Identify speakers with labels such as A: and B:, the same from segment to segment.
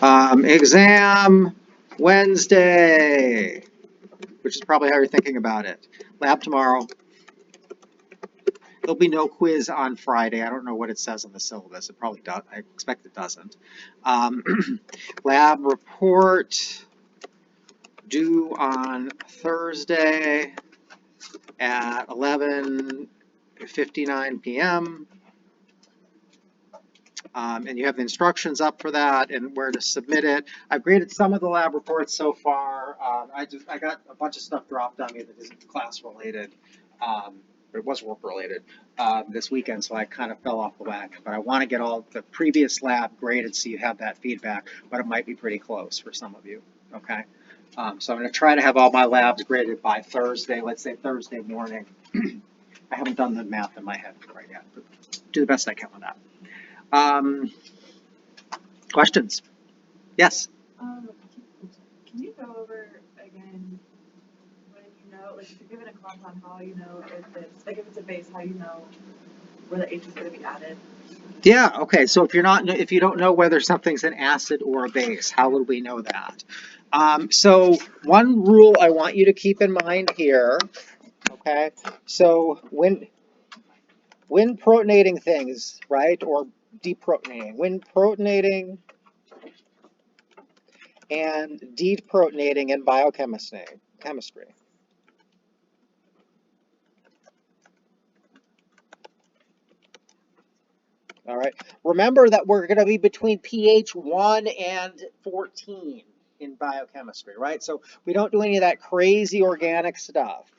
A: Exam Wednesday, which is probably how you're thinking about it. Lab tomorrow. There'll be no quiz on Friday. I don't know what it says on the syllabus. It probably does. I expect it doesn't. Lab report due on Thursday at 11:59 p.m. And you have the instructions up for that and where to submit it. I've graded some of the lab reports so far. I got a bunch of stuff dropped on me that isn't class related, but it was work related this weekend, so I kind of fell off the wagon. But I want to get all the previous lab graded so you have that feedback, but it might be pretty close for some of you. Okay, so I'm going to try to have all my labs graded by Thursday. Let's say Thursday morning. I haven't done the math in my head right yet, but do the best I can with that. Questions? Yes.
B: Can you go over again when you know, like if you're given a compound, how you know if it's like if it's a base, how you know where the H is going to be added?
A: Yeah. Okay. So if you don't know whether something's an acid or a base, how would we know that? So one rule I want you to keep in mind here. Okay. So when protonating things, right, or deprotonating, when protonating and deprotonating in biochemistry. All right. Remember that we're going to be between pH 1 and 14 in biochemistry, right? So we don't do any of that crazy organic stuff.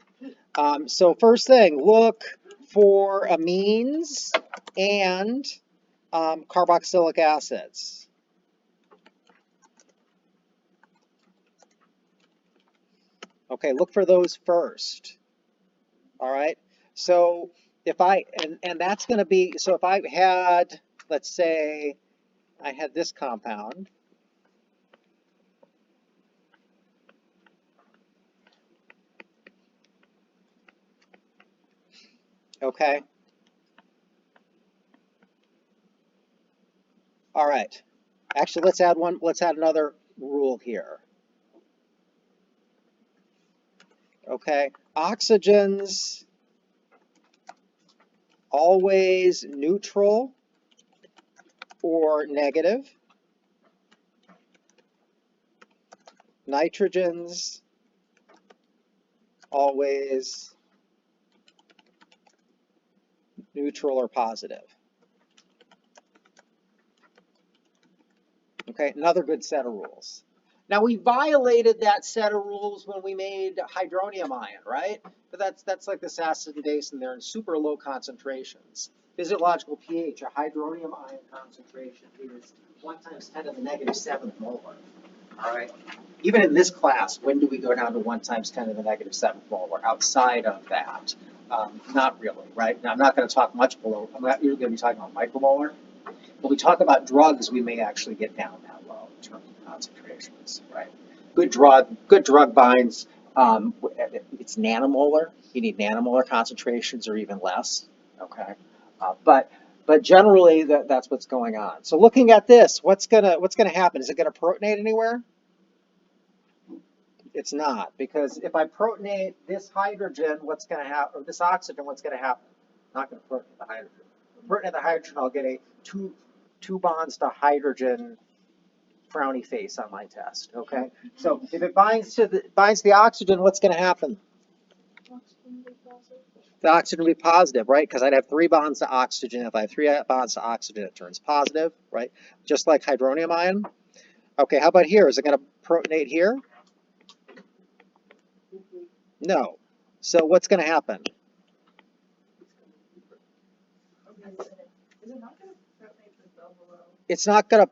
A: So first thing, look for amines and carboxylic acids. Okay, look for those first. All right. So if and that's going to be, so if I had, let's say I had this compound. Okay. All right. Actually, let's add another rule here. Okay. Oxygens always neutral or negative. Nitrogens always neutral or positive. Okay, another good set of rules. Now we violated that set of rules when we made hydronium ion, right? But that's like this acid and base, and they're in super low concentrations. Physiological pH, a hydronium ion concentration is 1 × 10⁻⁷ molar. All right. Even in this class, when do we go down to 1 × 10⁻⁷ molar? Outside of that, not really, right? Now I'm not going to talk much below. I'm not really going to be talking about micromolar. When we talk about drugs, we may actually get down that low in terms of concentrations, right? Good drug binds. It's nanomolar. You need nanomolar concentrations or even less. Okay, but generally that's what's going on. So looking at this, what's gonna happen? Is it gonna protonate anywhere? It's not, because if I protonate this hydrogen, what's gonna happen? Or this oxygen, what's gonna happen? Not gonna protonate the hydrogen. Protonate the hydrogen, I'll get a two bonds to hydrogen frowny face on my test. Okay, so if it binds the oxygen, what's going to happen? The oxygen will be positive, right? Because I'd have 3 bonds to oxygen. If I have 3 bonds to oxygen, it turns positive, right? Just like hydronium ion. Okay, how about here? Is it going to protonate here? No. So what's going to happen? It's not going to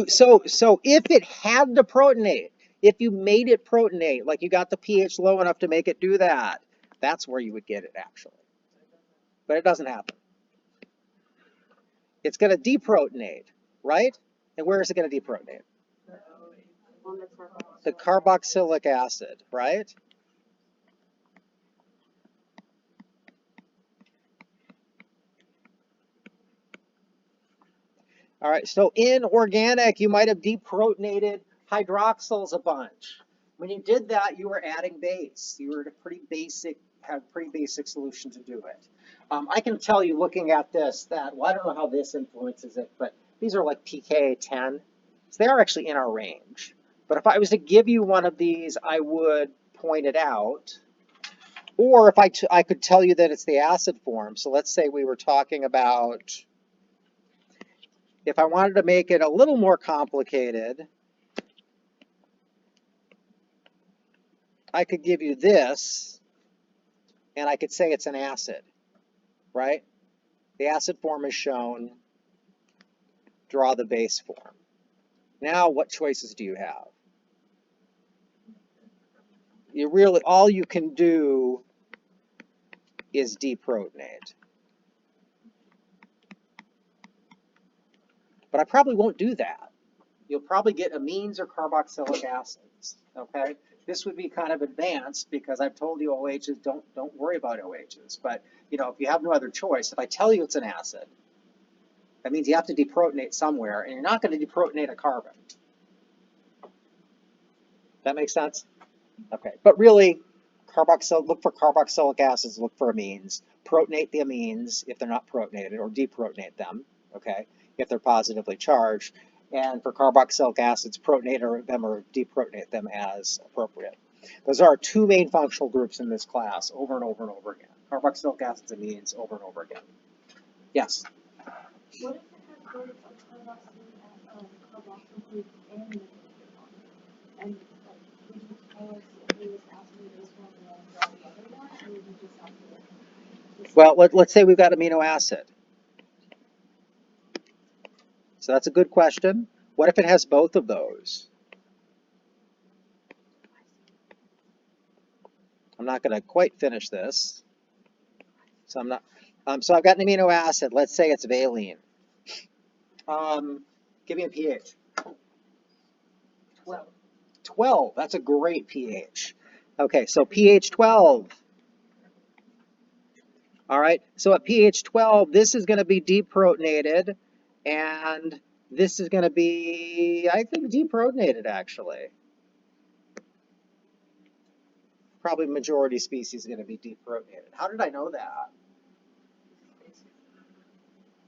A: so if it had to protonate, if you made it protonate, like you got the pH low enough to make it do that, that's where you would get it actually. But it doesn't happen. It's going to deprotonate, right? And where is it going to deprotonate? The carboxylic acid, right? All right, so in organic, you might have deprotonated hydroxyls a bunch. When you did that, you were adding base. You were had a pretty basic solution to do it. I can tell you looking at this that, well, I don't know how this influences it, but these are like pKa 10. So they are actually in our range. But if I was to give you one of these, I would point it out. Or if I could tell you that it's the acid form. So let's say we were talking about, if I wanted to make it a little more complicated, I could give you this, and I could say it's an acid, right? The acid form is shown, draw the base form. Now, what choices do you have? You really, all you can do is deprotonate. But I probably won't do that. You'll probably get amines or carboxylic acids, okay? This would be kind of advanced because I've told you OHs, don't worry about OHs. But, you know, if you have no other choice, if I tell you it's an acid, that means you have to deprotonate somewhere, and you're not going to deprotonate a carbon. That makes sense? Okay, but really, look for carboxylic acids, look for amines. Protonate the amines if they're not protonated, or deprotonate them, okay, if they're positively charged. And for carboxylic acids, protonate them or deprotonate them as appropriate. Those are our two main functional groups in this class, over and over and over again. Carboxylic acids, amines, over and over again. Yes?
B: What if it had both a carboxyl group and a nucleic one? And like, would you tell us if it was acid base one and then draw the other one, or would you just have to?
A: Well, let's say we've got amino acid. So that's a good question. What if it has both of those? I'm not going to quite finish this. So I'm not. So I've got an amino acid. Let's say it's valine. Give me a pH.
B: 12.
A: 12. That's a great pH. Okay, so pH 12. All right, so at pH 12, this is going to be deprotonated, and this is going to be, I think, deprotonated actually. Probably majority species is going to be deprotonated. How did I know that?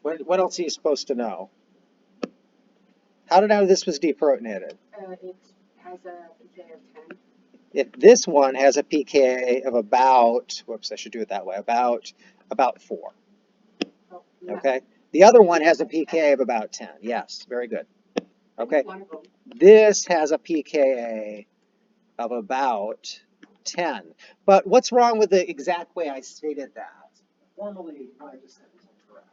A: What else are you supposed to know? How did I know this was deprotonated?
B: It has a pKa of 10.
A: If this one has a pKa of about, whoops, I should do it that way, about 4.
B: Oh, yeah.
A: Okay. The other one has a pKa of about 10. Yes, very good. Okay.
B: One of them.
A: This has a pKa of about 10. But what's wrong with the exact way I stated that? Formally, what I just said is incorrect.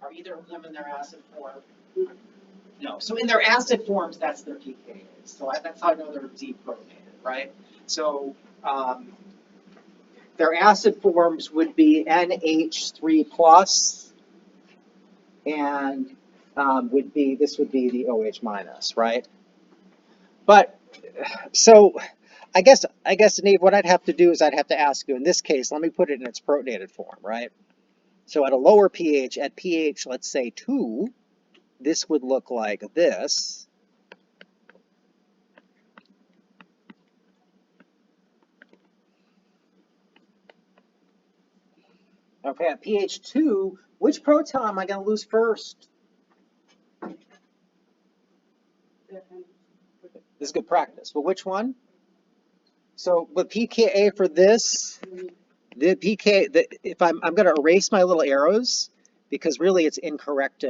A: Are either of them in their acid form? No. So in their acid forms, that's their pKa. So that's how I know they're deprotonated, right? So their acid forms would be NH3 plus, and this would be the OH minus, right? But so I guess Neve, what I'd have to do is I'd have to ask you in this case. Let me put it in its protonated form, right? So at a lower pH, at pH, let's say 2, this would look like this. Okay, at pH 2, which proton am I going to lose first? This is good practice. But which one? So with pKa for this, if I'm going to erase my little arrows, because really it's incorrect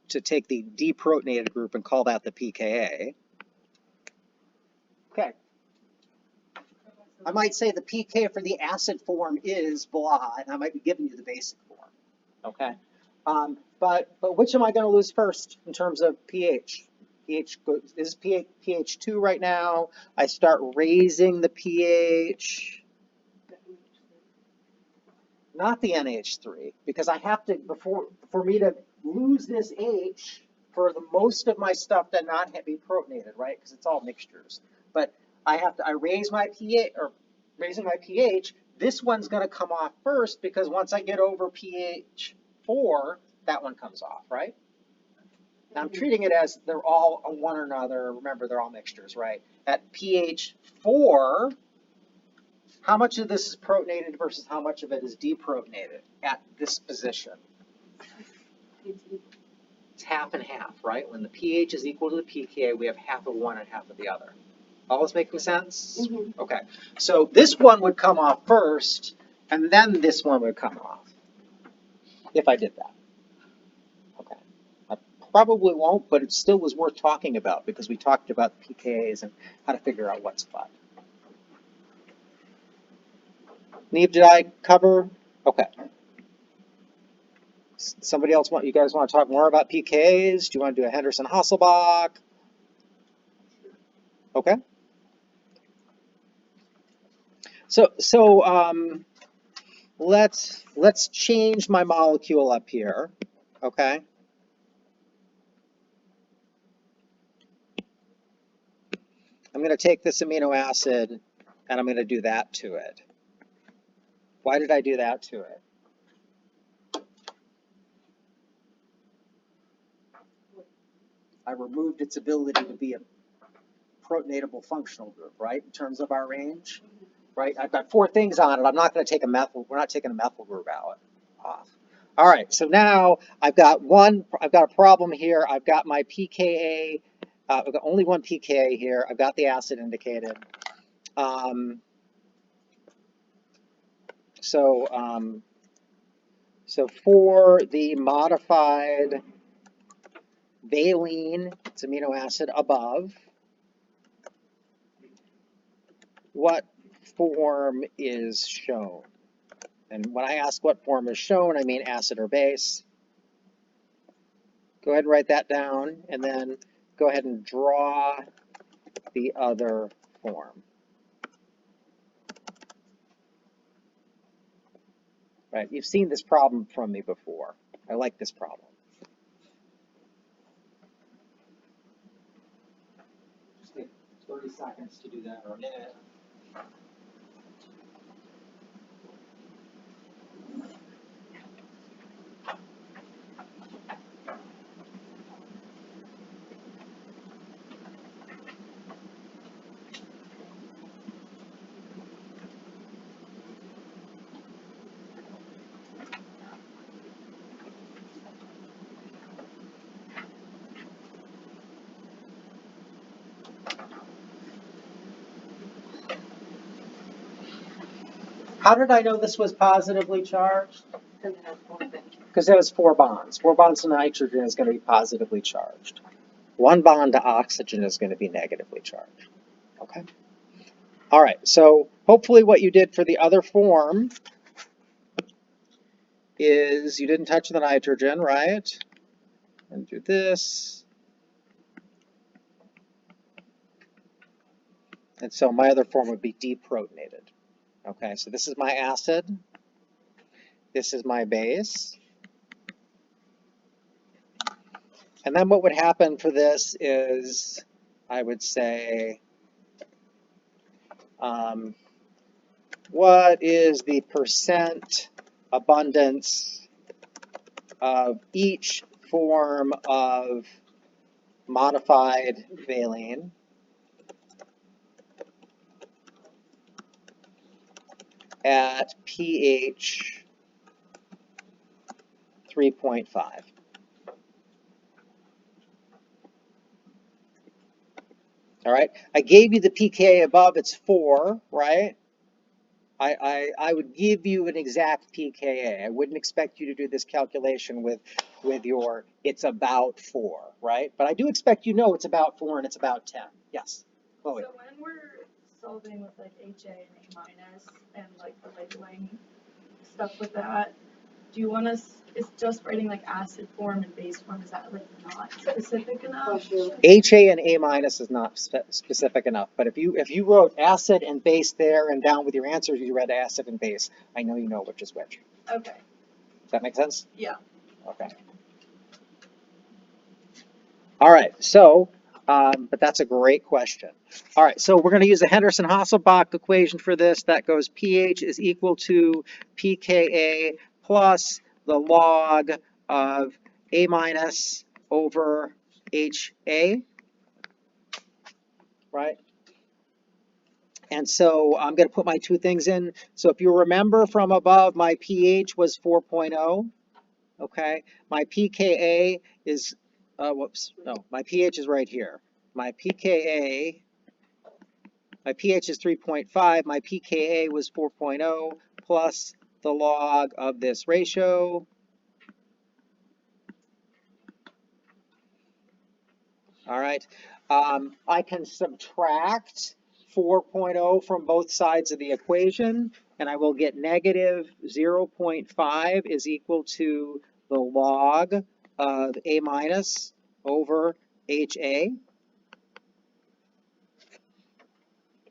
A: to take the deprotonated group and call that the pKa. Okay. I might say the pK for the acid form is blah, and I might be giving you the basic form. Okay. But which am I going to lose first in terms of pH? This is pH 2 right now. I start raising the pH. Not the NH3, because I have to, for me to lose this H, for the most of my stuff to not be protonated, right? Because it's all mixtures. But I raise my pH, or raising my pH, this one's going to come off first, because once I get over pH 4, that one comes off, right? Now I'm treating it as they're all one another. Remember, they're all mixtures, right? At pH 4, how much of this is protonated versus how much of it is deprotonated at this position? It's half and half, right? When the pH is equal to the pKa, we have half of one and half of the other. All this making sense?
B: Mm-hmm.
A: Okay. So this one would come off first, and then this one would come off, if I did that. Okay. I probably won't, but it still was worth talking about because we talked about the pKa's and how to figure out what's what. Neve, did I cover? Okay. Somebody else you guys want to talk more about pKa's? Do you want to do a Henderson-Hasselbalch? Okay. So let's change my molecule up here. Okay. I'm going to take this amino acid and I'm going to do that to it. Why did I do that to it? I removed its ability to be a protonatable functional group, right? In terms of our range, right? I've got 4 things on it. I'm not going to take a methyl. We're not taking a methyl group out off. All right. So now I've got a problem here. I've got my pKa. I've got only one pKa here. I've got the acid indicated. So for the modified valine, it's amino acid above, what form is shown? And when I ask what form is shown, I mean acid or base. Go ahead and write that down, and then go ahead and draw the other form. Right, you've seen this problem from me before. I like this problem. Just take 30 seconds to do that, or a minute. How did I know this was positively charged? Because it has 4 bonds. 4 bonds to nitrogen is going to be positively charged. 1 bond to oxygen is going to be negatively charged. Okay? All right, so hopefully what you did for the other form is you didn't touch the nitrogen, right? And do this. And so my other form would be deprotonated. Okay, so this is my acid. This is my base. And then what would happen for this is I would say, what is the percent abundance of each form of modified valine at pH 3.5? All right, I gave you the pKa above, it's 4, right? I would give you an exact pKa. I wouldn't expect you to do this calculation with your, it's about 4, right? But I do expect you know it's about 4 and it's about 10. Yes, Chloe.
B: So when we're solving with like HA and A minus and like the labeling stuff with that, do you want us, is just writing like acid form and base form, is that like not specific enough?
A: HA and A minus is not specific enough, but if you wrote acid and base there and down with your answers you read acid and base, I know you know which is which.
B: Okay.
A: Does that make sense?
B: Yeah.
A: Okay. All right, so, but that's a great question. All right, so we're going to use the Henderson-Hasselbalch equation for this. That goes pH is equal to pKa plus the log of A minus over HA, right? And so I'm going to put my two things in. So if you remember from above, my pH was 4.0. Okay, my pKa is, whoops, no, my pH is right here. My pKa, my pH is 3.5, my pKa was 4.0 plus the log of this ratio. All right, I can subtract 4.0 from both sides of the equation, and I will get negative 0.5 is equal to the log of A minus over HA.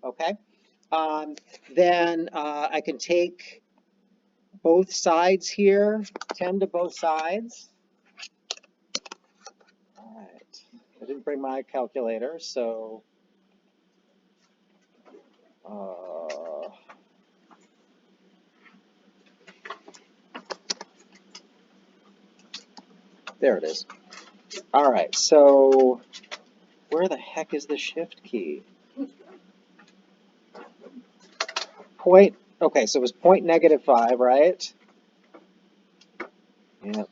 A: Okay, then I can take both sides here, 10 to both sides. All right, I didn't bring my calculator, so there it is. All right, so where the heck is the shift key? Point, okay, so it was point negative 5, right? Yep.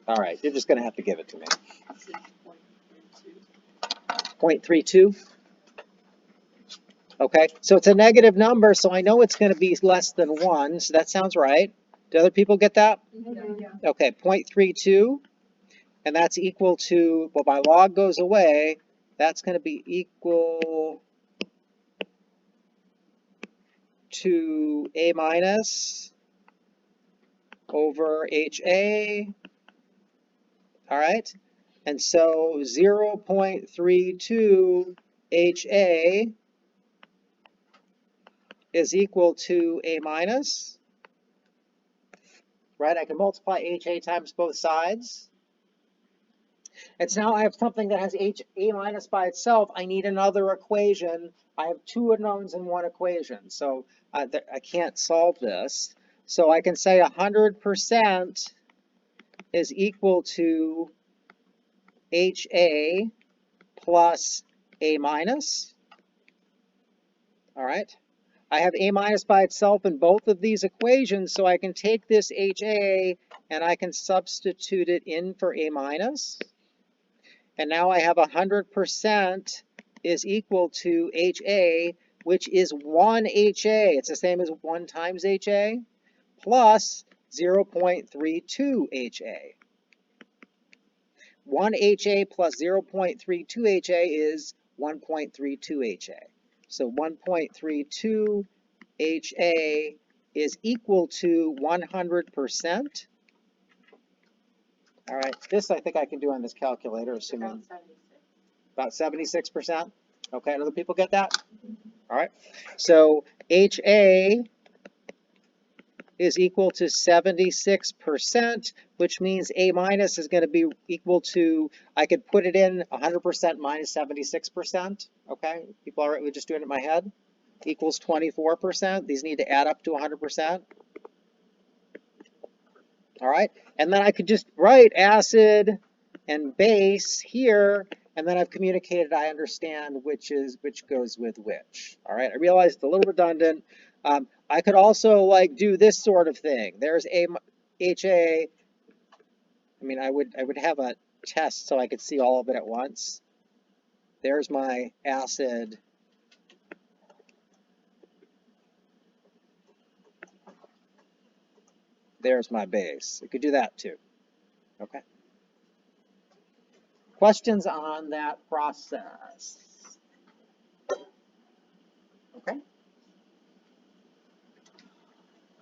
A: All right, you're just going to have to give it to me. 0.32. Okay, so it's a negative number, so I know it's going to be less than 1, so that sounds right. Do other people get that?
B: Yeah.
A: Okay, 0.32, and that's equal to, well, my log goes away, that's going to be equal to A minus over HA, all right? And so 0.32 HA is equal to A minus, right? I can multiply HA times both sides. And so now I have something that has A minus by itself. I need another equation. I have two unknowns in one equation, so I can't solve this. So I can say 100% is equal to HA plus A minus. All right. I have A minus by itself in both of these equations, so I can take this HA and I can substitute it in for A minus. And now I have 100% is equal to HA, which is 1 HA. It's the same as 1 times HA, plus 0.32 HA. 1 HA plus 0.32 HA is 1.32 HA. So 1.32 HA is equal to 100%. All right, this I think I can do on this calculator, assuming about 76%. Okay, other people get that? All right, so HA is equal to 76%, which means A minus is going to be equal to, I could put it in 100% minus 76%. Okay, people are right with just doing it in my head? Equals 24%. These need to add up to 100%. All right, and then I could just write acid and base here, and then I've communicated I understand which goes with which. All right, I realize it's a little redundant. I could also like do this sort of thing. There's a HA. I mean, I would have a test so I could see all of it at once. There's my acid. There's my base. You could do that too. Okay. Questions on that process? Okay.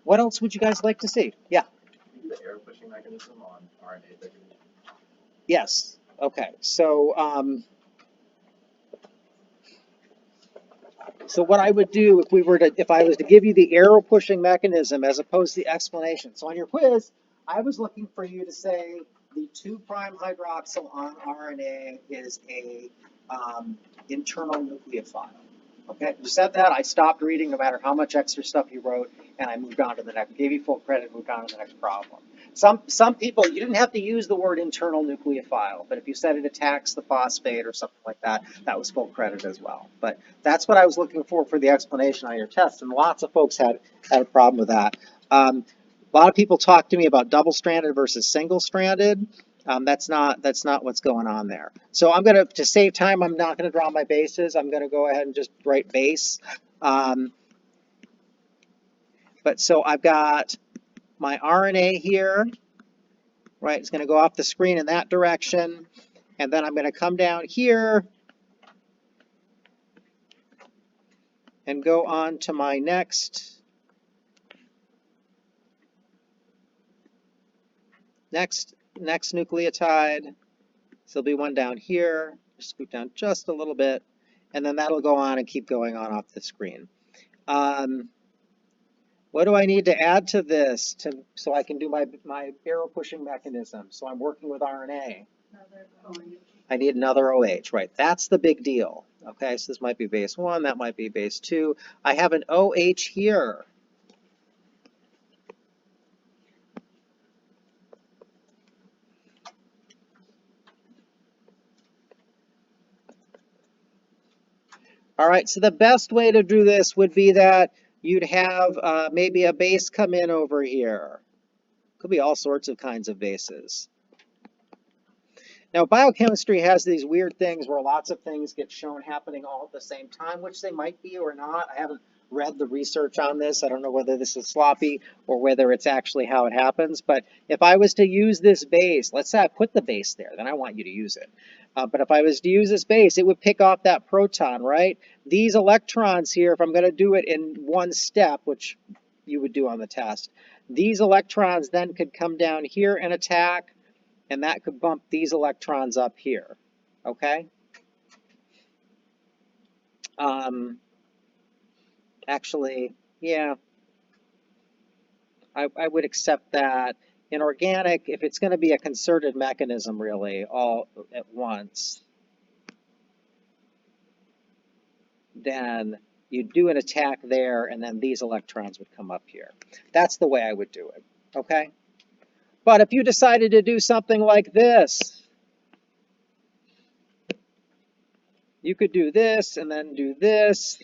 A: What else would you guys like to see? Yeah.
C: The air pushing mechanism on RNA degradation.
A: Yes. Okay. So what I would do if I was to give you the arrow pushing mechanism as opposed to the explanation. So on your quiz, I was looking for you to say the 2' hydroxyl on RNA is a internal nucleophile. Okay, you said that, I stopped reading no matter how much extra stuff you wrote, and I moved on to the next, gave you full credit, moved on to the next problem. Some people, you didn't have to use the word internal nucleophile, but if you said it attacks the phosphate or something like that, that was full credit as well. But that's what I was looking for the explanation on your test, and lots of folks had a problem with that. A lot of people talk to me about double-stranded versus single-stranded. That's not what's going on there. So I'm gonna, to save time, I'm not gonna draw my bases. I'm gonna go ahead and just write base. But so I've got my RNA here, right? It's gonna go off the screen in that direction. And then I'm gonna come down here and go on to my next nucleotide. So there'll be one down here, scoot down just a little bit, and then that'll go on and keep going on off the screen. What do I need to add to this so I can do my arrow pushing mechanism? So I'm working with RNA. I need another OH, right? That's the big deal. Okay, so this might be base 1, that might be base 2. I have an OH here. All right, so the best way to do this would be that you'd have maybe a base come in over here. Could be all sorts of kinds of bases. Now, biochemistry has these weird things where lots of things get shown happening all at the same time, which they might be or not. I haven't read the research on this. I don't know whether this is sloppy or whether it's actually how it happens. But if I was to use this base, let's say I put the base there, then I want you to use it. But if I was to use this base, it would pick off that proton, right? These electrons here, if I'm going to do it in one step, which you would do on the test, these electrons then could come down here and attack, and that could bump these electrons up here, okay? Actually, yeah, I would accept that. In organic, if it's going to be a concerted mechanism, really, all at once, then you'd do an attack there, and then these electrons would come up here. That's the way I would do it, okay? But if you decided to do something like this, you could do this, and then do this,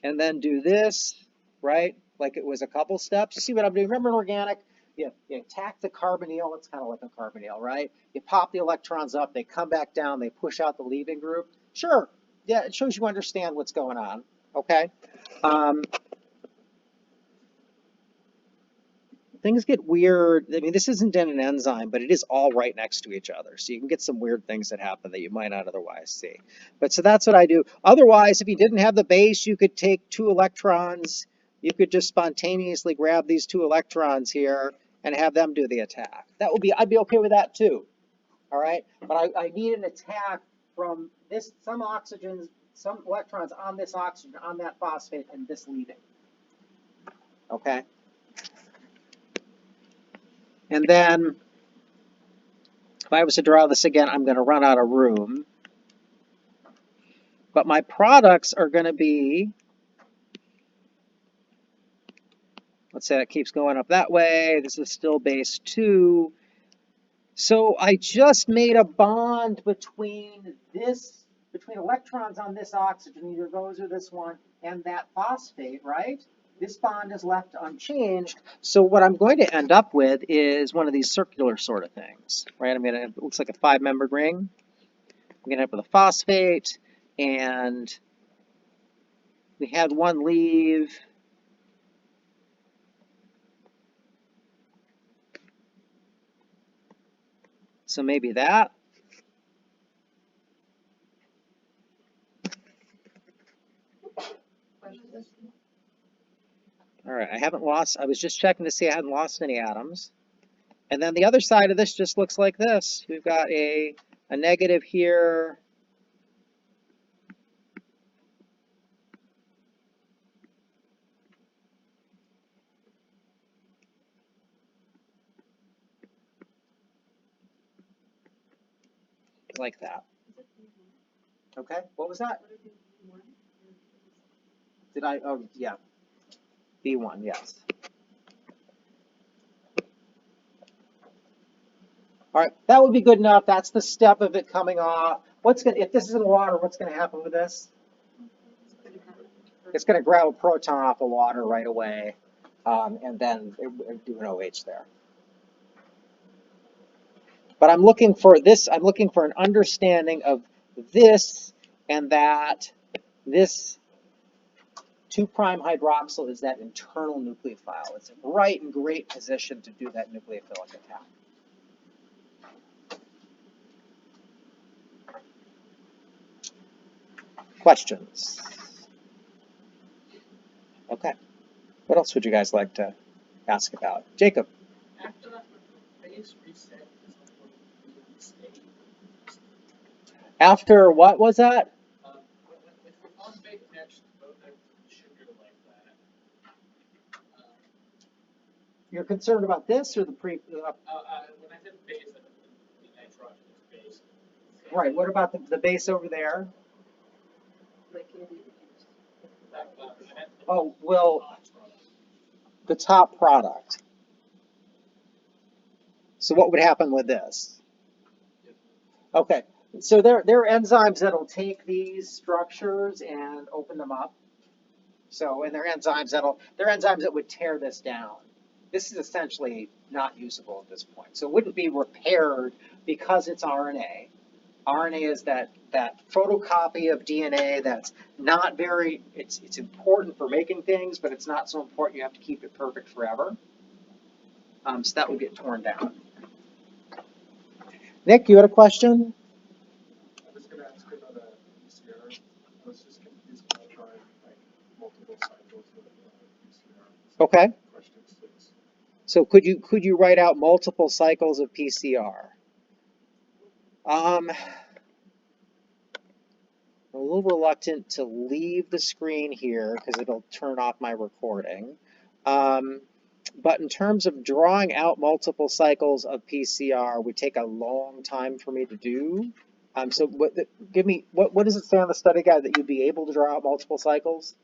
A: and then do this, right? Like it was a couple steps. You see what I'm doing? Remember in organic, you attack the carbonyl. It's kind of like a carbonyl, right? You pop the electrons up, they come back down, they push out the leaving group. Sure, yeah, it shows you understand what's going on, okay? Things get weird. I mean, this isn't in an enzyme, but it is all right next to each other. So you can get some weird things that happen that you might not otherwise see. But so that's what I do. Otherwise, if you didn't have the base, you could take 2 electrons. You could just spontaneously grab these 2 electrons here and have them do the attack. That would be, I'd be okay with that too. All right. But I need an attack from this, some oxygens, some electrons on this oxygen, on that phosphate, and this leaving. Okay. And then if I was to draw this again, I'm going to run out of room. But my products are going to be, let's say that keeps going up that way. This is still base 2. So I just made a bond between electrons on this oxygen, either those or this one, and that phosphate, right? This bond is left unchanged. So what I'm going to end up with is one of these circular sort of things, right? It looks like a 5-membered ring. I'm going to end up with a phosphate, and we had one leave. So maybe that. All right, I haven't lost, I was just checking to see I hadn't lost any atoms. And then the other side of this just looks like this. We've got a negative here. Like that. Okay, what was that? Did I? Oh, yeah. B1, yes. All right, that would be good enough. That's the step of it coming off. If this is in water, what's gonna happen with this? It's gonna grab a proton off the water right away, and then it do an OH there. But I'm looking for this. I'm looking for an understanding of this and that. This 2' hydroxyl is that internal nucleophile. It's right in great position to do that nucleophilic attack. Questions? Okay. What else would you guys like to ask about? Jacob.
C: After that base reset, is that what we state?
A: After what was that?
C: If the phosphate attached both ends of the sugar like that,
A: You're concerned about this or the pre?
C: when I said base, I meant the nitrogenous base.
A: Right. What about the base over there? Oh, well, the top product. So what would happen with this? Okay. So there are enzymes that'll take these structures and open them up. So, and they're enzymes that would tear this down. This is essentially not usable at this point. So it wouldn't be repaired because it's RNA. RNA is that photocopy of DNA that's not very, it's important for making things, but it's not so important you have to keep it perfect forever. So that would get torn down. Nick, you had a question?
D: I was going to ask about a PCR. I was just confused about trying like multiple cycles of PCR.
A: Okay.
D: Question 6.
A: So could you write out multiple cycles of PCR? I'm a little reluctant to leave the screen here because it'll turn off my recording. But in terms of drawing out multiple cycles of PCR would take a long time for me to do. So what does it say on the study guide that you'd be able to draw out multiple cycles?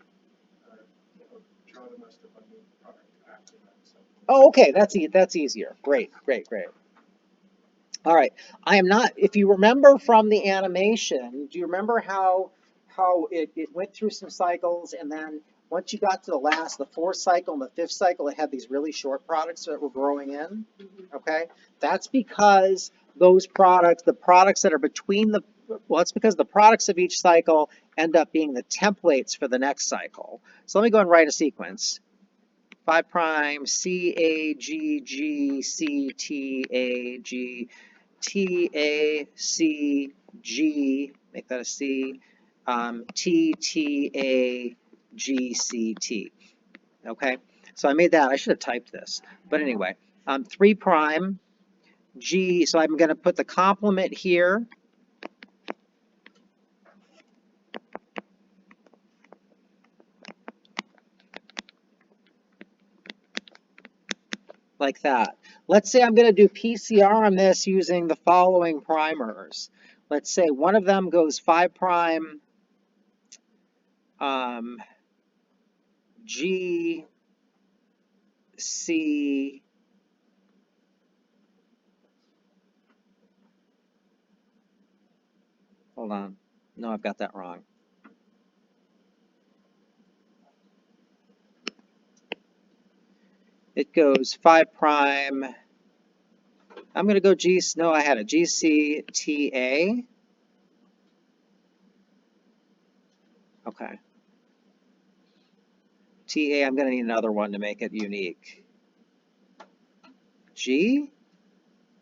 D: Draw the most abundant product after that. So.
A: Oh, okay, that's easier. Great. All right, I am not, if you remember from the animation, do you remember how it went through some cycles and then once you got to the fourth cycle and the fifth cycle, it had these really short products that were growing in, okay? That's because those products, the products that are between it's because the products of each cycle end up being the templates for the next cycle. So let me go and write a sequence. 5' CAGG, TACG, make that a C, TTAGCT. Okay, so I made that. I should have typed this, but anyway, 3' G. So I'm going to put the complement here. Like that. Let's say I'm going to do PCR on this using the following primers. Let's say one of them goes 5' G, C, hold on. No, I've got that wrong. It goes 5'. I'm going to go G, no, I had a GCTA. Okay. TA, I'm going to need another one to make it unique. G?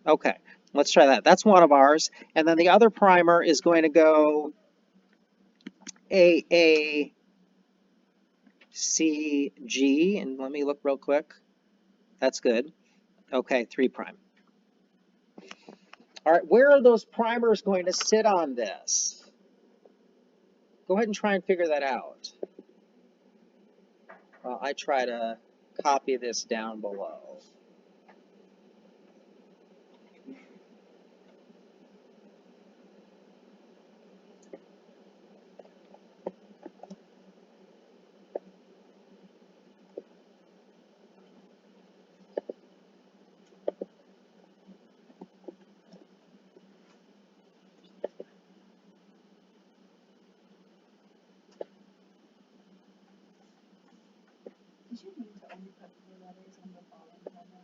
A: Okay, let's try that. That's one of ours. And then the other primer is going to go AACG. And let me look real quick. That's good. Okay, 3'. All right, where are those primers going to sit on this? Go ahead and try and figure that out. Well, I try to copy this down below.
B: you mean to only put 4 letters on the bottom comma?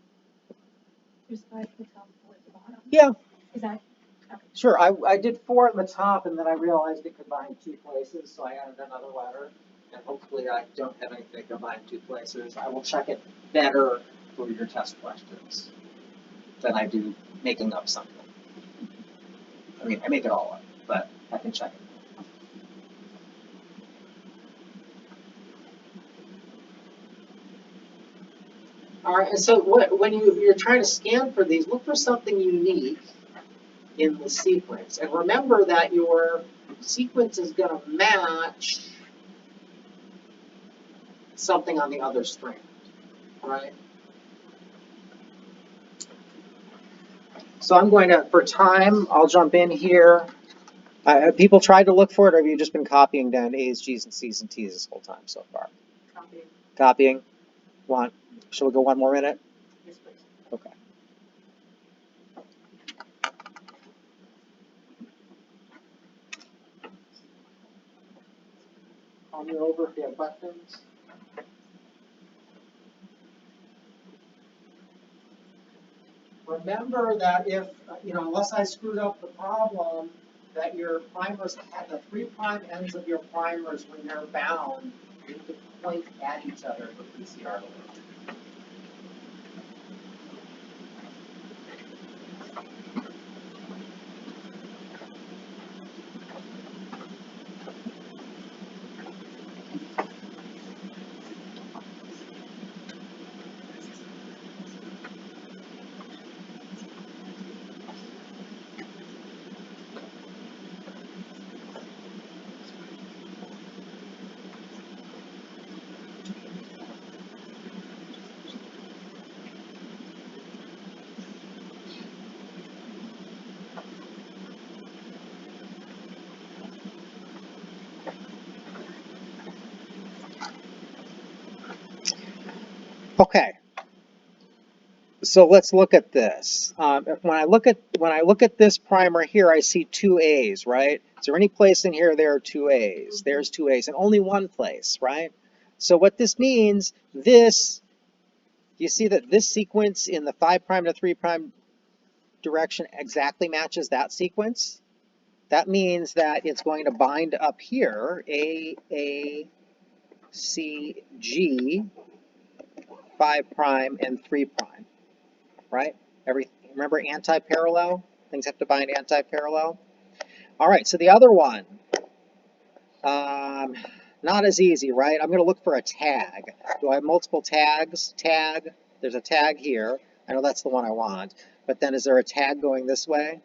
B: Just by the top 4 at the bottom?
A: Yeah,
B: Is that, okay.
A: sure. I did 4 at the top, and then I realized it combined 2 places, so I added another letter. And hopefully I don't have anything combined 2 places. I will check it better for your test questions than I do making up something. I mean, I make it all up, but I can check it. All right, and so when you're trying to scan for these, look for something unique in the sequence. And remember that your sequence is going to match something on the other strand, right? So I'm going to, for time, I'll jump in here. Have people tried to look for it, or have you just been copying down A's, G's, and C's, and T's this whole time so far?
B: Copy.
A: Copying? Shall we go 1 more minute?
B: Yes, please.
A: Okay. Call me over if you have questions. Remember that if, unless I screwed up the problem, that your primers, the 3' ends of your primers, when they're bound, need to point at each other for PCR to work. Okay. So let's look at this. When I look at this primer here, I see 2 A's, right? Is there any place in here there are 2 A's? There's 2 A's, and only one place, right? So what this means, you see that this sequence in the 5' to 3' direction exactly matches that sequence? That means that it's going to bind up here, A, C, G, 5' and 3', right? Remember anti-parallel? Things have to bind anti-parallel. All right, so the other one, not as easy, right? I'm going to look for a tag. Do I have multiple tags? Tag, there's a tag here. I know that's the one I want. But then is there a tag going this way?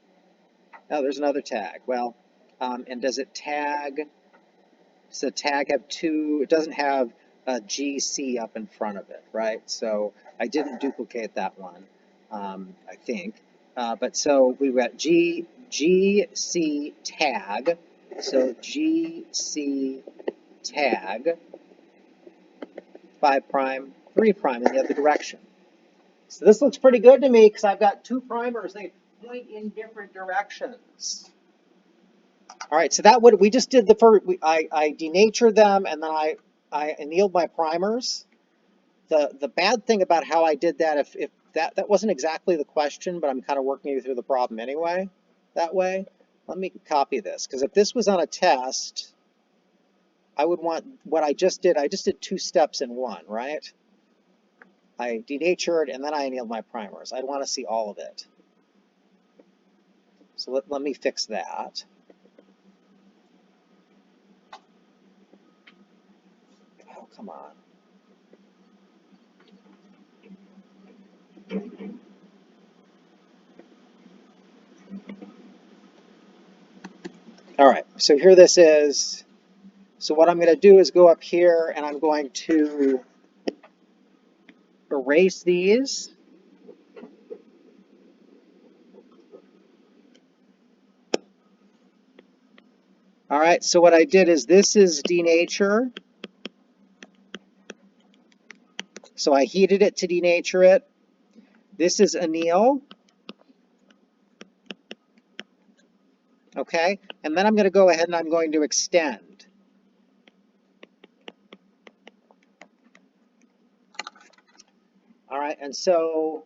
A: Oh, there's another tag. Well, and does the tag have 2? It doesn't have a GC up in front of it, right? So I didn't duplicate that one, I think. But so we've got GC tag. So GC tag 5', 3' in the other direction. So this looks pretty good to me because I've got 2 primers. They point in different directions. All right, so that would, we just did the first, I denatured them and then I annealed my primers. The bad thing about how I did that, if that wasn't exactly the question, but I'm kind of working you through the problem anyway, that way. Let me copy this, because if this was on a test, I would want what I just did 2 steps in one, right? I denatured and then I annealed my primers. I'd want to see all of it. So let me fix that. Oh, come on. All right, so here this is. So what I'm going to do is go up here and I'm going to erase these. All right, so what I did is this is denature. So I heated it to denature it. This is anneal. Okay, and then I'm going to go ahead and I'm going to extend. All right, and so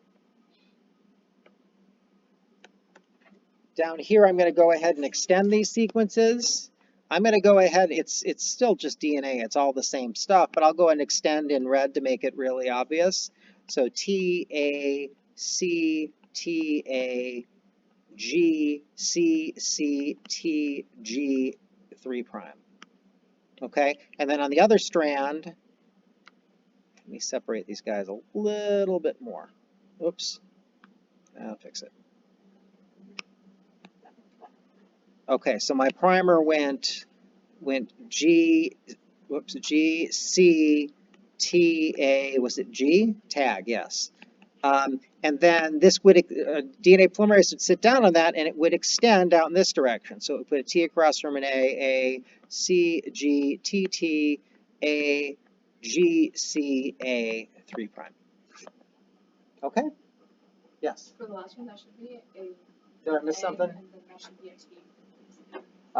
A: down here, I'm going to go ahead and extend these sequences. I'm going to go ahead, it's still just DNA, it's all the same stuff, but I'll go ahead and extend in red to make it really obvious. So T, A, C, T, A, G, C, C, T, G, 3 prime. Okay, and then on the other strand, let me separate these guys a little bit more. Oops, I'll fix it. Okay, so my primer went G, whoops, G, C, T, A, was it G? Tag, yes. And then this would, DNA polymerase would sit down on that and it would extend out in this direction. So it would put a T across from an A, C, G, T, T, A, G, C, A, 3 prime. Okay? Yes?
B: For the last one, that should be a.
A: Did I miss something?
B: And then that should be a T. Do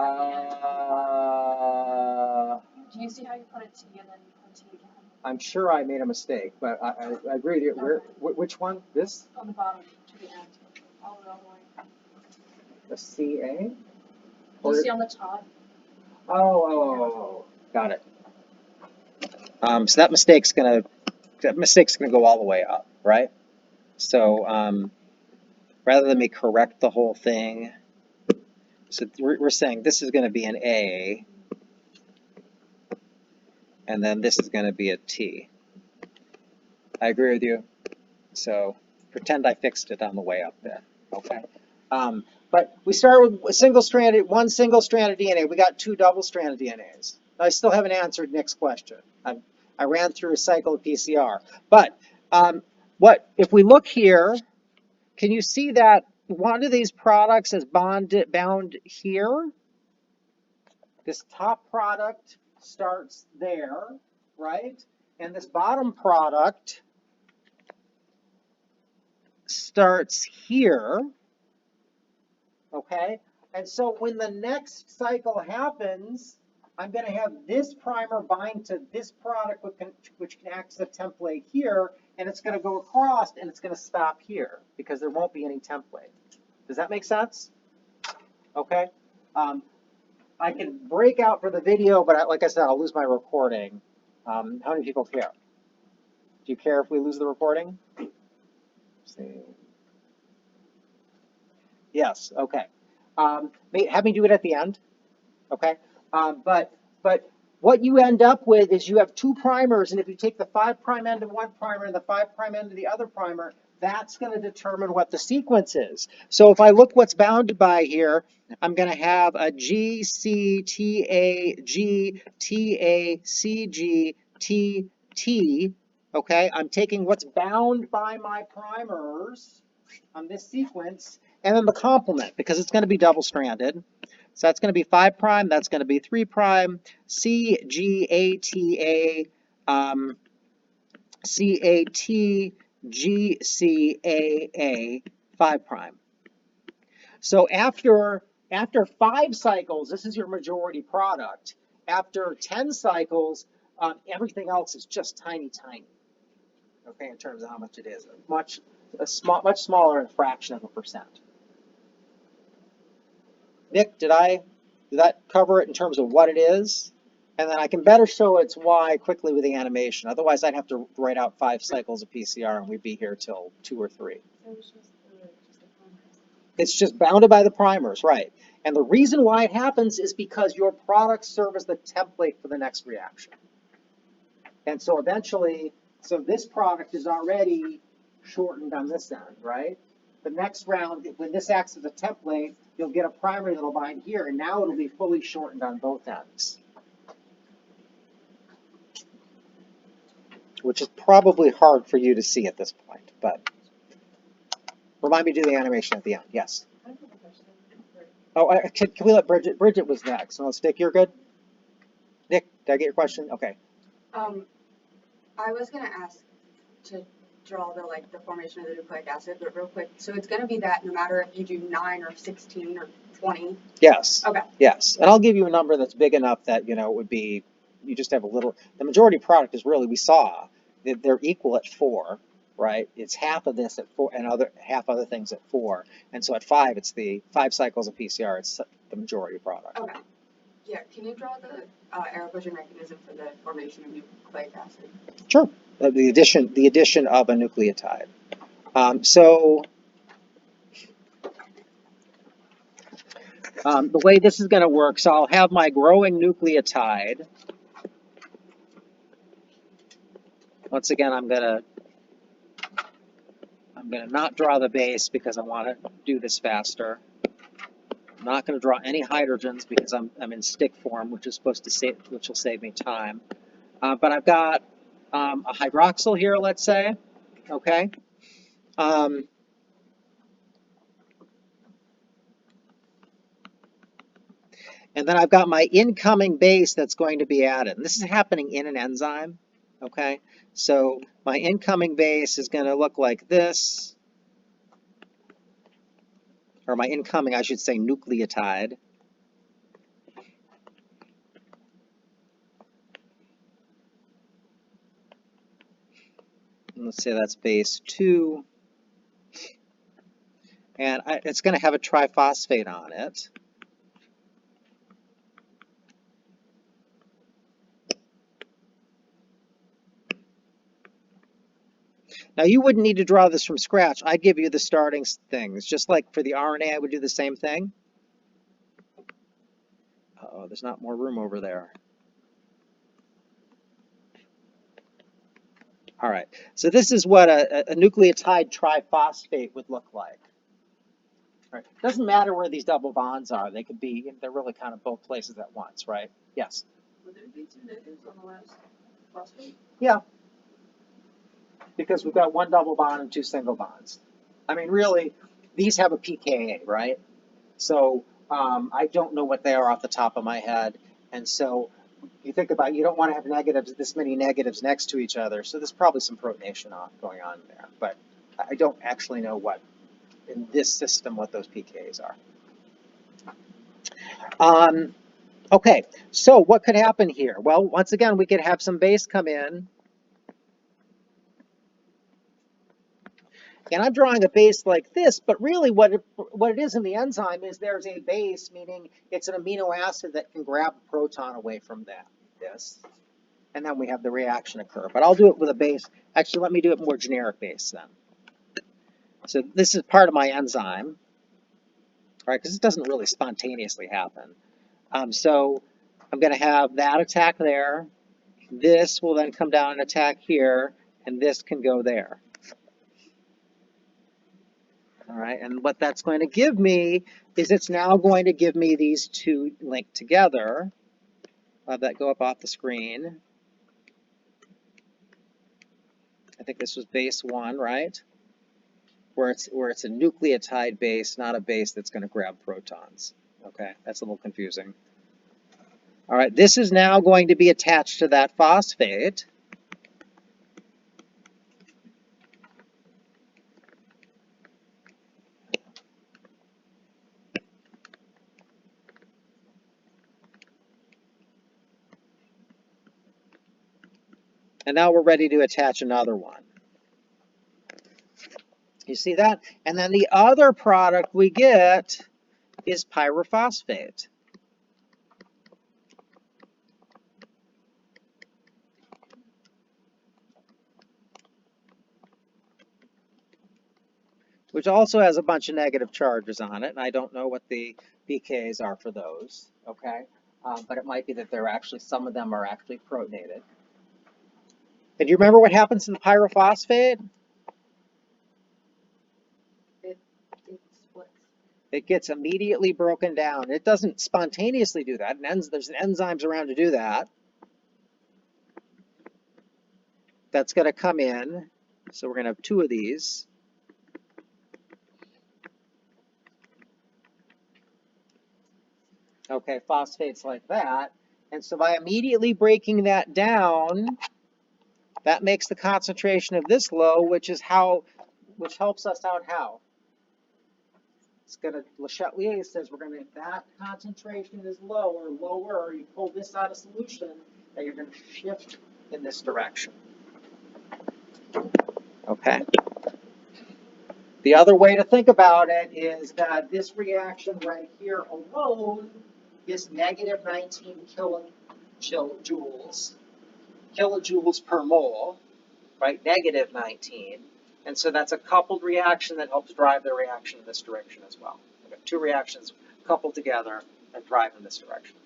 B: you see how you put a T and then you put a T again?
A: I'm sure I made a mistake, but I agree with you. Where, which one? This?
B: On the bottom to the end. All the way.
A: The CA?
B: You see on the top?
A: Oh, got it. So that mistake's gonna go all the way up, right? So rather than me correct the whole thing, so we're saying this is going to be an A, and then this is going to be a T. I agree with you. So pretend I fixed it on the way up there. Okay. But we start with one single strand of DNA. We got 2 double-stranded DNAs. I still haven't answered Nick's question. I ran through a cycle of PCR. But what if we look here? Can you see that one of these products is bound here? This top product starts there, right? And this bottom product starts here, okay? And so when the next cycle happens, I'm going to have this primer bind to this product, which can act as a template here, and it's going to go across, and it's going to stop here, because there won't be any template. Does that make sense? Okay. I can break out for the video, but like I said, I'll lose my recording. How many people care? Do you care if we lose the recording? Let's see. Yes, okay. Have me do it at the end, okay? But what you end up with is you have 2 primers, and if you take the 5' end of one primer and the 5' end of the other primer, that's going to determine what the sequence is. So if I look what's bounded by here, I'm going to have a G, C, T, A, G, T, A, C, G, T, T, okay? I'm taking what's bound by my primers on this sequence, and then the complement, because it's going to be double-stranded. So that's going to be 5', that's going to be 3', C, G, A, T, A, C, A, T, G, C, A, 5'. So after 5 cycles, this is your majority product. After 10 cycles, everything else is just tiny, okay, in terms of how much it is. Much smaller fraction of a percent. Nick, did that cover it in terms of what it is? And then I can better show its why quickly with the animation. Otherwise, I'd have to write out 5 cycles of PCR, and we'd be here till 2 or 3.
B: So it's just the primers.
A: It's just bounded by the primers, right? And the reason why it happens is because your products serve as the template for the next reaction. And so eventually, so this product is already shortened on this end, right? The next round, when this acts as a template, you'll get a primer that'll bind here, and now it'll be fully shortened on both ends. Which is probably hard for you to see at this point, but remind me to do the animation at the end. Yes.
B: I have a question.
A: Oh, can we let Bridget? Bridget was next. So let's Nick, you're good? Nick, did I get your question? Okay.
E: I was gonna ask to draw the formation of the nucleic acid, but real quick. So it's gonna be that no matter if you do 9 or 16 or 20.
A: Yes.
E: Okay.
A: Yes, and I'll give you a number that's big enough that it would be. You just have a little. The majority product is really we saw that they're equal at 4. right? It's half of this at 4 and half other things at 4. And so at 5, it's the 5 cycles of PCR, it's the majority product.
E: Okay. Yeah, can you draw the Arrow-Bushra mechanism for the formation of nucleic acid?
A: Sure. The addition of a nucleotide. The way this is going to work, so I'll have my growing nucleotide. Once again, I'm gonna not draw the base because I want to do this faster. I'm not going to draw any hydrogens because I'm in stick form, which will save me time. But I've got a hydroxyl here, let's say. Okay. And then I've got my incoming base that's going to be added. And this is happening in an enzyme. Okay. So my incoming base is going to look like this. Or my incoming, I should say, nucleotide. And let's say that's base 2. And it's going to have a triphosphate on it. Now, you wouldn't need to draw this from scratch. I'd give you the starting things. Just like for the RNA, I would do the same thing. Uh-oh, there's not more room over there. All right, so this is what a nucleotide triphosphate would look like. Right. Doesn't matter where these double bonds are. They could be, they're really kind of both places at once, right? Yes?
B: Would there be 2 negatives on the last phosphate?
A: Yeah. Because we've got 1 double bond and 2 single bonds. I mean, really, these have a pKa, right? So I don't know what they are off the top of my head. And so you think about it, you don't want to have negatives, this many negatives next to each other. So there's probably some protonation going on there. But I don't actually know what, in this system, what those pKas are. Okay, so what could happen here? Well, once again, we could have some base come in. And I'm drawing a base like this, but really what it is in the enzyme is there's a base, meaning it's an amino acid that can grab a proton away from this. And then we have the reaction occur. But I'll do it with a base. Actually, let me do it more generic base then. So this is part of my enzyme, right? Because it doesn't really spontaneously happen. So I'm going to have that attack there. This will then come down and attack here, and this can go there. All right, and what that's going to give me is it's now going to give me these 2 linked together that go up off the screen. I think this was base 1, right? Where it's a nucleotide base, not a base that's going to grab protons. Okay, that's a little confusing. All right, this is now going to be attached to that phosphate. And now we're ready to attach another one. You see that? And then the other product we get is pyrophosphate. Which also has a bunch of negative charges on it, and I don't know what the pKas are for those, okay? But it might be that they're actually, some of them are actually protonated. And do you remember what happens to the pyrophosphate?
B: It splits.
A: It gets immediately broken down. It doesn't spontaneously do that. There's enzymes around to do that. That's going to come in. So we're going to have 2 of these. Okay, phosphates like that. And so by immediately breaking that down, that makes the concentration of this low, which helps us out how? It's going to, Le Chatelier says if that concentration is low or lower, you pull this out of solution, and you're going to shift in this direction. Okay. The other way to think about it is that this reaction right here alone is negative 19 kilojoules per mole, right? Negative 19. And so that's a coupled reaction that helps drive the reaction in this direction as well. We've got two reactions coupled together that drive in this direction.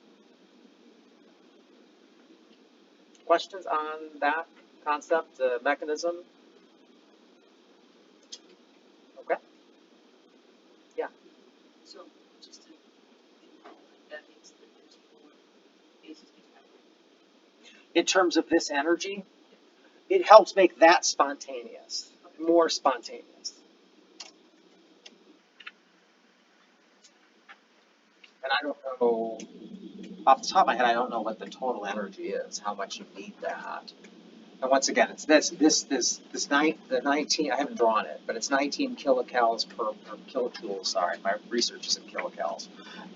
A: Questions on that concept, the mechanism? Okay. Yeah.
F: So, just to, that means that there's four bases between.
A: In terms of this energy, it helps make that spontaneous, more spontaneous. And I don't know, off the top of my head, I don't know what the total energy is, how much you need that. And once again, it's the 19, I haven't drawn it, but it's 19 kilocalories per kilojoule, sorry, my research is in kilocalories.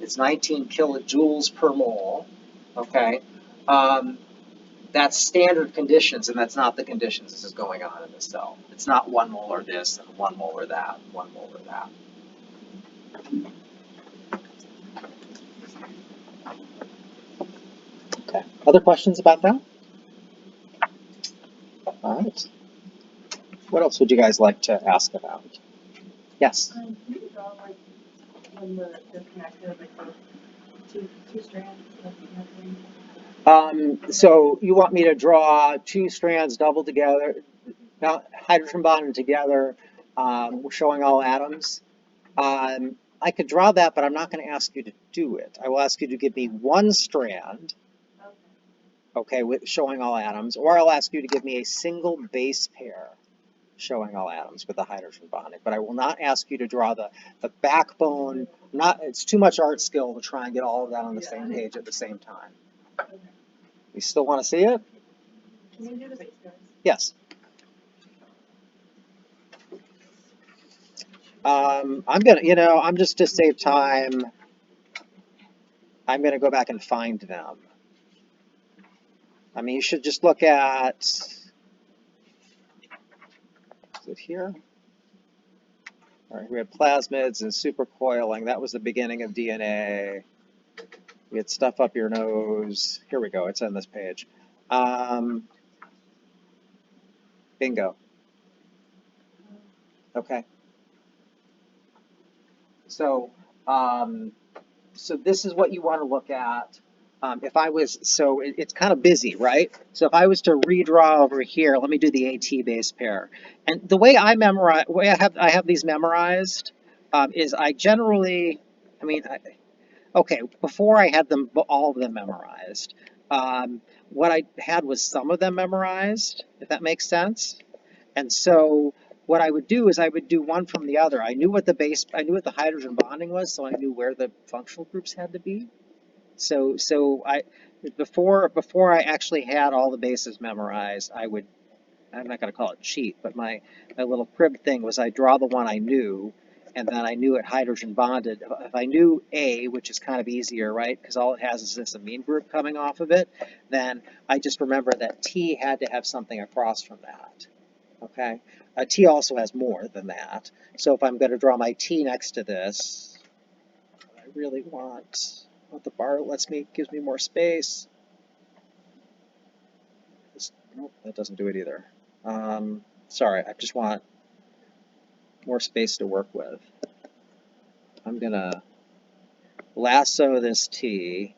A: It's 19 kilojoules per mole, okay? That's standard conditions, and that's not the conditions this is going on in the cell. It's not 1 molar this and 1 molar that, 1 molar that. Okay, other questions about that? All right. What else would you guys like to ask about? Yes?
B: Can you draw like when the connected, like the two strands of connecting?
A: So you want me to draw two strands double together, now hydrogen bonded together, showing all atoms? I could draw that, but I'm not going to ask you to do it. I will ask you to give me one strand, okay, with showing all atoms, or I'll ask you to give me a single base pair showing all atoms with the hydrogen bonding. But I will not ask you to draw the backbone. It's too much art skill to try and get all of that on the same page at the same time. You still want to see it?
B: Can you do the base pairs?
A: Yes. I'm gonna, I'm just to save time, I'm gonna go back and find them. I mean, you should just look at, is it here? All right, we had plasmids and supercoiling. That was the beginning of DNA. We had stuff up your nose. Here we go. It's on this page. Bingo. Okay. So, so this is what you want to look at. It's kind of busy, right? So if I was to redraw over here, let me do the AT base pair. And the way I have these memorized is I generally, okay, before I had all of them memorized. What I had was some of them memorized, if that makes sense. And so what I would do is I would do one from the other. I knew what the hydrogen bonding was, so I knew where the functional groups had to be. So before I actually had all the bases memorized, I'm not going to call it cheat, but my little crib thing was I draw the one I knew, and then I knew it hydrogen bonded. If I knew A, which is kind of easier, right, because all it has is this amine group coming off of it, then I just remember that T had to have something across from that. Okay, T also has more than that. So if I'm going to draw my T next to this, I really want the bar gives me more space. Nope, that doesn't do it either. Sorry, I just want more space to work with. I'm going to lasso this T,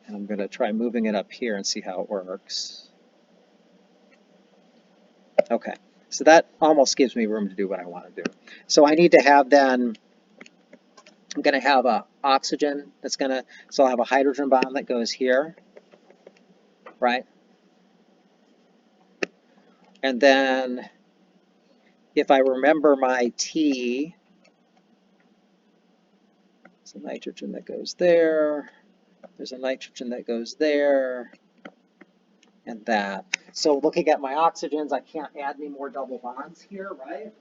A: and I'm going to try moving it up here and see how it works. Okay, so that almost gives me room to do what I want to do. So I need to have then, I'm going to have an oxygen so I'll have a hydrogen bond that goes here, right? And then if I remember my T, there's a nitrogen that goes there, there's a nitrogen that goes there, and that. So looking at my oxygens, I can't add any more double bonds here, right?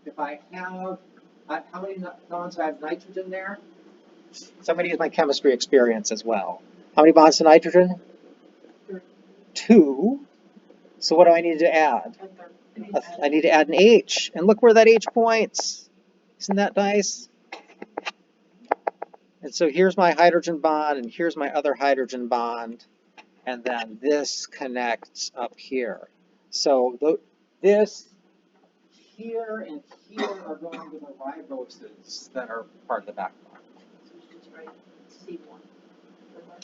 A: If I have, how many bonds do I have nitrogen there? So I'm going to use my chemistry experience as well. How many bonds to nitrogen? 2. So what do I need to add? I need to add an H, and look where that H points. Isn't that nice? And so here's my hydrogen bond, and here's my other hydrogen bond, and then this connects up here. So this here and here are going to the riboses that are part of the backbone.
F: So we should just write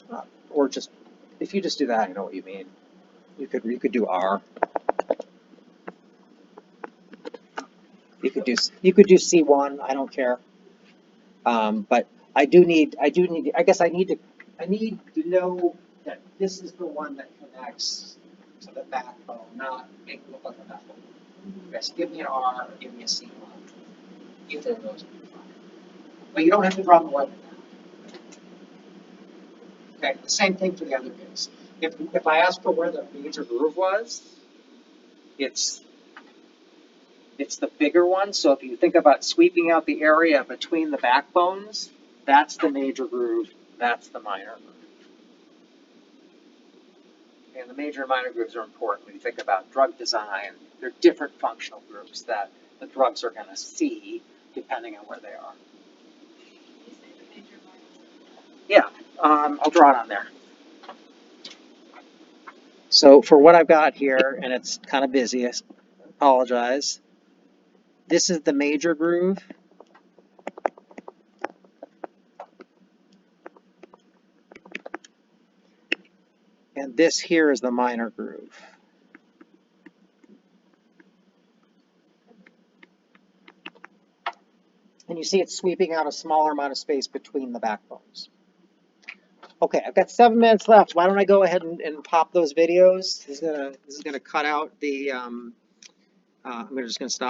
F: C1.
A: Or just, if you just do that, I know what you mean. You could do R. You could do C1. I don't care. But I need, I guess I need to know that this is the one that connects to the backbone, not make it look like a backbone. Yes, give me an R or give me a C1. Either of those would be fine. But you don't have to draw more than that. Okay, the same thing for the other case. If I ask for where the major groove was, it's the bigger one. So if you think about sweeping out the area between the backbones, that's the major groove, that's the minor groove. And the major and minor grooves are important when you think about drug design. They're different functional groups that the drugs are going to see depending on where they are.
F: You say the major minor.
A: Yeah, I'll draw it on there. So for what I've got here, and it's kind of busy, I apologize. This is the major groove. And this here is the minor groove. And you see it's sweeping out a smaller amount of space between the backbones. Okay, I've got 7 minutes left. Why don't I go ahead and pop those videos? This is gonna cut out the. I'm just gonna stop.